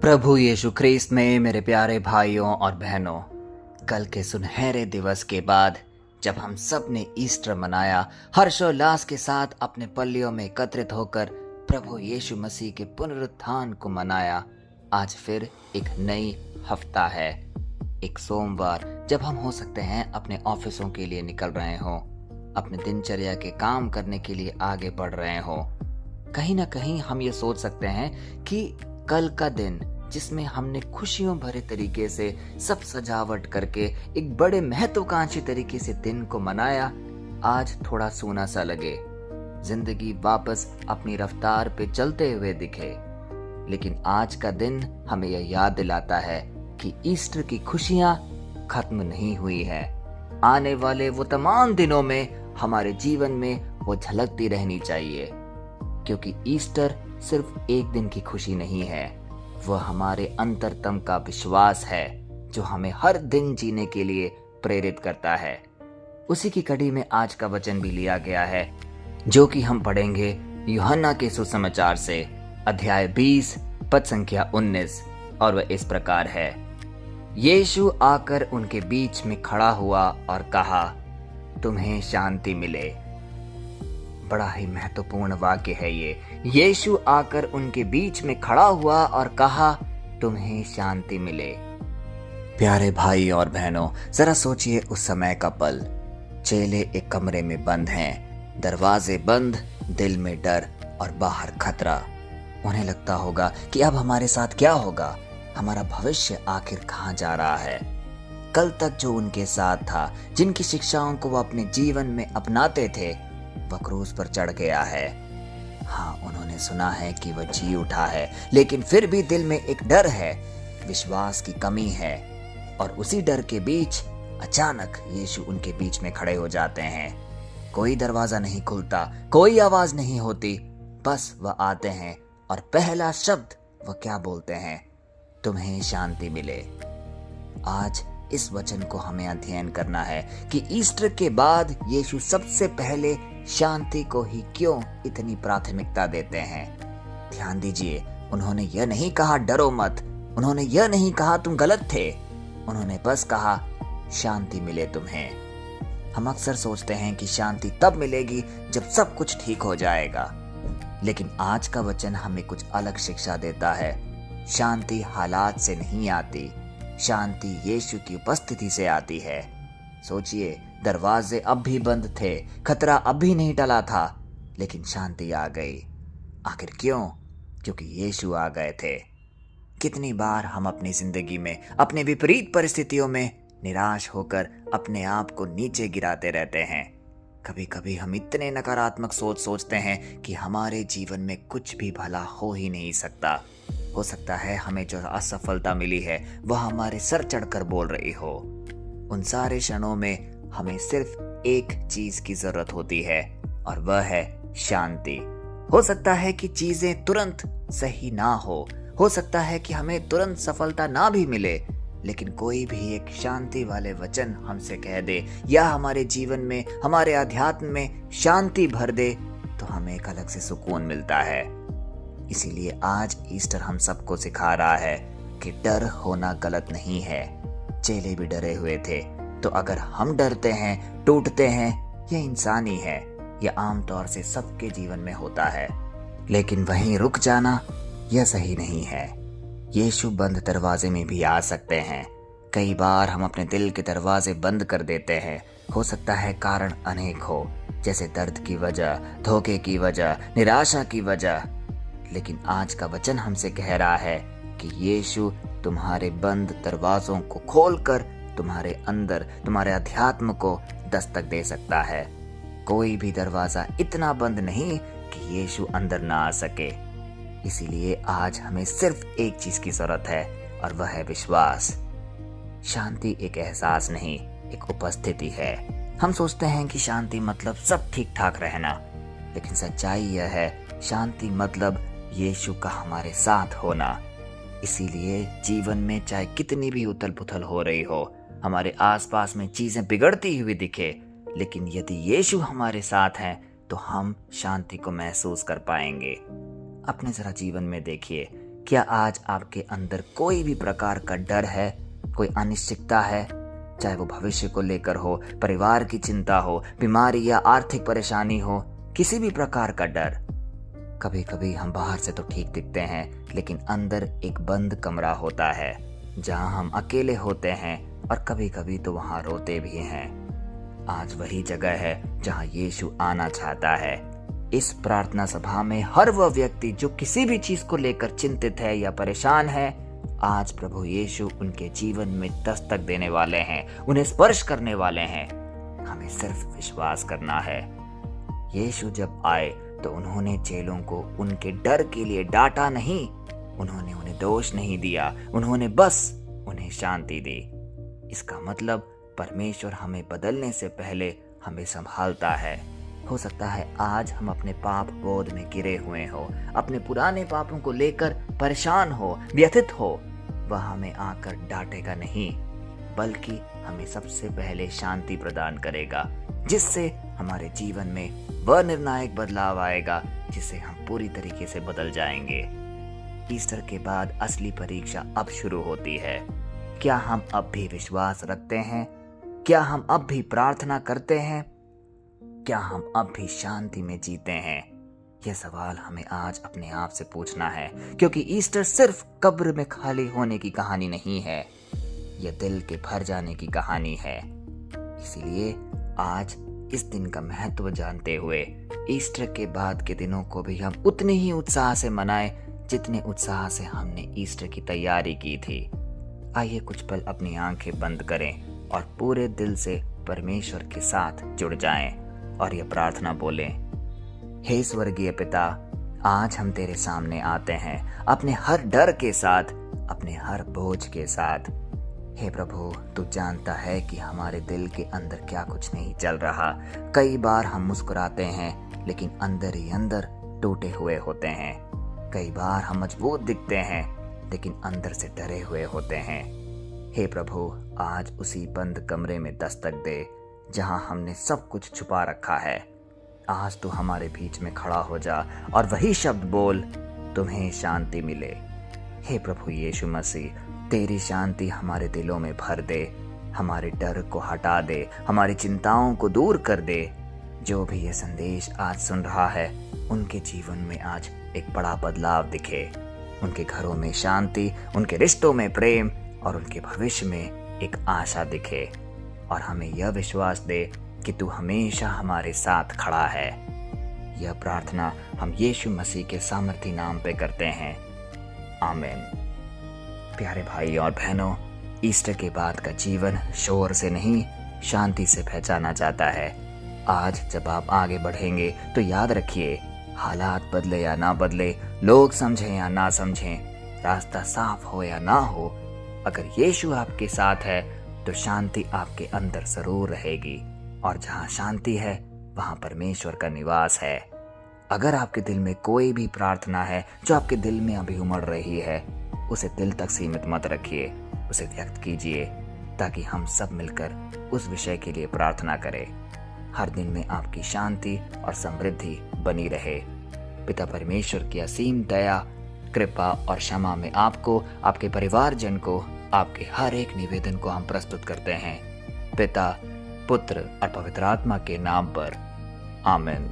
प्रभु यीशु ख्रीस्त में मेरे प्यारे भाइयों और बहनों, कल के सुनहरे दिवस के बाद जब हम सब ने ईस्टर मनाया, हर्षोल्लास के साथ अपने पल्लियों में एकत्रित होकर प्रभु यीशु मसीह के पुनरुत्थान को मनाया, आज फिर एक नई हफ्ता है, एक सोमवार जब हम हो सकते हैं अपने ऑफिसों के लिए निकल रहे हों, अपने दिनचर्या के काम करने के लिए आगे बढ़ रहे हों। कहीं ना कहीं हम ये सोच सकते हैं कि कल का दिन जिसमें हमने खुशियों भरे तरीके से सब सजावट करके एक बड़े महत्वाकांक्षी तरीके से दिन को मनाया, आज थोड़ा सूना सा लगे, जिंदगी वापस अपनी रफ्तार पे चलते हुए दिखे। लेकिन आज का दिन हमें यह याद दिलाता है कि ईस्टर की खुशियां खत्म नहीं हुई है। आने वाले वो तमाम दिनों में हमारे जीवन में वो झलकती रहनी चाहिए, क्योंकि ईस्टर सिर्फ एक दिन की खुशी नहीं है, वह हमारे अंतरतम का विश्वास है जो हमें हर दिन जीने के लिए प्रेरित करता है। उसी की कड़ी में आज का वचन भी लिया गया है, जो कि हम पढ़ेंगे यूहन्ना के सुसमाचार से, अध्याय 20 पद संख्या 19, और वह इस प्रकार है। यीशु आकर उनके बीच में खड़ा हुआ और कहा, तुम्हें शांति मिले। बड़ा ही महत्वपूर्ण वाक्य है ये। यीशु आकर उनके बीच में खड़ा हुआ और कहा, तुम्हें शांति मिले। प्यारे भाई और बहनों, जरा सोचिए उस समय का पल। चेले एक कमरे में बंद हैं, दरवाजे बंद, दिल में डर और बाहर खतरा। उन्हें लगता होगा कि अब हमारे साथ क्या होगा, हमारा भविष्य आखिर कहाँ जा रहा है। कल तक जो उनके साथ था, जिनकी शिक्षाओं को वो अपने जीवन में अपनाते थे, वह क्रूस पर चढ़ गया है। हाँ, उन्होंने सुना है कि वह जी उठा है, लेकिन फिर भी दिल में एक डर है, विश्वास की कमी है। और उसी डर के बीच अचानक यीशु उनके बीच में खड़े हो जाते हैं। कोई दरवाजा नहीं खुलता, कोई आवाज नहीं होती, बस वह आते हैं और पहला शब्द वह क्या बोलते हैं, तुम्हें शांति मिले। आज इस वचन को हमें अध्ययन करना है कि ईस्टर के बाद यीशु सबसे पहले शांति को ही क्यों इतनी प्राथमिकता देते हैं। ध्यान दीजिए, उन्होंने यह नहीं कहा डरो मत, उन्होंने यह नहीं कहा तुम गलत थे, उन्होंने बस कहा शांति मिले तुम्हें। हम अक्सर सोचते हैं कि शांति तब मिलेगी जब सब कुछ ठीक हो जाएगा, लेकिन आज का वचन हमें कुछ अलग शिक्षा देता है। शांति हालात से नहीं आती, शांति यीशु की उपस्थिति से आती है। सोचिए, दरवाजे अब भी बंद थे, खतरा अब भी नहीं टला था, लेकिन शांति आ गई। आखिर क्यों? क्योंकि यीशु आ गए थे। कितनी बार हम अपनी जिंदगी में अपने विपरीत परिस्थितियों में निराश होकर अपने आप को नीचे गिराते रहते हैं। कभी कभी हम इतने नकारात्मक सोचते हैं कि हमारे जीवन में कुछ भी भला हो ही नहीं सकता। हो सकता है हमें जो असफलता मिली है वह हमारे सर चढ़कर बोल रही हो। उन सारे क्षणों में हमें सिर्फ एक चीज की जरूरत होती है, और वह है शांति। हो सकता है कि चीजें तुरंत सही ना हो सकता है कि हमें तुरंत सफलता ना भी मिले, लेकिन कोई भी एक शांति वाले वचन हमसे कह दे या हमारे जीवन में, हमारे अध्यात्म में शांति भर दे, तो हमें एक अलग से सुकून मिलता है। इसीलिए आज ईस्टर हम सबको सिखा रहा है कि डर होना गलत नहीं है। चेले भी डरे हुए थे, तो अगर हम डरते हैं, टूटते हैं, यह इंसानी है, यह आमतौर से सबके जीवन में होता है। लेकिन वहीं रुक जाना यह सही नहीं है। यीशु बंद दरवाजे में भी आ सकते हैं। कई बार हम अपने दिल के दरवाजे बंद कर देते हैं। हो सकता है कारण अनेक हो, जैसे दर्द की वजह, धोखे की वजह, निराशा की वजह। लेकिन आज का वचन हमसे कह रहा है कि यीशु तुम्हारे बंद दरवाजों को खोलकर तुम्हारे अंदर, तुम्हारे अध्यात्म को दस्तक दे सकता है। कोई भी दरवाजा इतना बंद नहीं कि यीशु अंदर ना आ सके। इसीलिए आज हमें सिर्फ एक चीज की जरूरत है, और वह है विश्वास। शांति एक एहसास नहीं, एक उपस्थिति है। हम सोचते हैं कि शांति मतलब सब ठीक ठाक रहना, लेकिन सच्चाई यह है, शांति मतलब यीशु का हमारे साथ होना। इसीलिए जीवन में चाहे कितनी भी उथल पुथल हो रही हो, हमारे आसपास में चीजें बिगड़ती हुई दिखे, लेकिन यदि यीशु हमारे साथ हैं तो हम शांति को महसूस कर पाएंगे। अपने जरा जीवन में देखिए क्या आज आपके अंदर कोई भी प्रकार का डर है, कोई अनिश्चितता है, चाहे वो भविष्य को लेकर हो, परिवार की चिंता हो, बीमारी या आर्थिक परेशानी हो, किसी भी प्रकार का डर। कभी कभी हम बाहर से तो ठीक दिखते हैं, लेकिन अंदर एक बंद कमरा होता है जहां हम अकेले होते हैं, और कभी कभी तो वहां रोते भी हैं। आज वही जगह है जहां यीशु आना चाहता है। इस प्रार्थना सभा में हर वह व्यक्ति जो किसी भी चीज को लेकर चिंतित है या परेशान है, आज प्रभु यीशु उनके जीवन में दस्तक देने वाले हैं, उन्हें स्पर्श करने वाले हैं। हमें सिर्फ विश्वास करना है। यीशु जब आए तो उन्होंने चेलों को उनके डर के लिए डांटा नहीं, उन्होंने उन्हें दोष नहीं दिया, उन्होंने बस उन्हें शांति दी। इसका मतलब परमेश्वर हमें बदलने से पहले हमें संभालता है। हो सकता है आज हम अपने पाप बोध में गिरे हुए हो, अपने पुराने पापों को लेकर परेशान हो, व्यथित हो। वह हमें आकर डांटेगा नहीं, बल्कि हमें सबसे पहले शांति प्रदान करेगा, जिससे हमारे जीवन में वह निर्णायक बदलाव आएगा जिससे हम पूरी तरीके से बदल जाएंगे। ईस्टर के बाद असली परीक्षा अब शुरू होती है। क्या हम अब भी विश्वास रखते हैं? क्या हम अब भी प्रार्थना करते हैं? क्या हम अब भी शांति में जीते हैं? यह सवाल हमें आज अपने आप से पूछना है, क्योंकि ईस्टर सिर्फ कब्र में खाली होने की कहानी नहीं है, यह दिल के भर जाने की कहानी है। इसीलिए आज इस दिन का महत्व जानते हुए ईस्टर के बाद के दिनों को भी हम उतने ही उत्साह से मनाएं जितने उत्साह से हमने ईस्टर की तैयारी की थी। आइए कुछ पल अपनी आंखें बंद करें और पूरे दिल से परमेश्वर के साथ जुड़ जाएं और यह प्रार्थना बोलें, हे स्वर्गीय पिता, आज हम तेरे सामने आते हैं अपने हर डर के साथ, अपने हर बोझ के साथ। हे प्रभु, तू जानता है कि हमारे दिल के अंदर क्या कुछ नहीं चल रहा। कई बार हम मुस्कुराते हैं लेकिन अंदर ही अंदर टूटे हुए होते हैं। कई बार हम मजबूत दिखते हैं लेकिन अंदर से डरे हुए होते हैं। हे प्रभु, आज उसी बंद कमरे में दस्तक दे जहां हमने सब कुछ छुपा रखा है। आज तू हमारे बीच में खड़ा हो जा और वही शब्द बोल, तुम्हें शांति मिले। हे प्रभु यीशु मसीह, तेरी शांति हमारे दिलों में भर दे, हमारे डर को हटा दे, हमारी चिंताओं को दूर कर दे। जो भी ये संदेश आज सुन रहा है, उनके जीवन में आज एक बड़ा बदलाव दिखे। उनके घरों में शांति, उनके रिश्तों में प्रेम और उनके भविष्य में एक आशा दिखे। और हमें यह विश्वास दे कि तू हमेशा हमारे साथ खड़ा है। यह प्रार्थना हम यीशु मसीह के सामर्थी नाम पे करते हैं। आमीन। प्यारे भाई और बहनों, ईस्टर के बाद का जीवन शोर से नहीं, शांति से पहचाना जाता है। आज जब आप आगे बढ़ेंगे तो याद रखिए, हालात बदले या ना बदले, लोग समझें या ना समझें, रास्ता साफ हो या ना हो, अगर यीशु आपके साथ है तो शांति आपके अंदर जरूर रहेगी। और जहाँ शांति है वहाँ परमेश्वर का निवास है। अगर आपके दिल में कोई भी प्रार्थना है जो आपके दिल में अभी उमड़ रही है, उसे दिल तक सीमित मत रखिए, उसे व्यक्त कीजिए ताकि हम सब मिलकर उस विषय के लिए प्रार्थना करें। हर दिन में आपकी शांति और समृद्धि बनी रहे। पिता परमेश्वर की असीम दया, कृपा और क्षमा में आपको, आपके परिवारजन को, आपके हर एक निवेदन को हम प्रस्तुत करते हैं, पिता, पुत्र और पवित्र आत्मा के नाम पर। आमीन।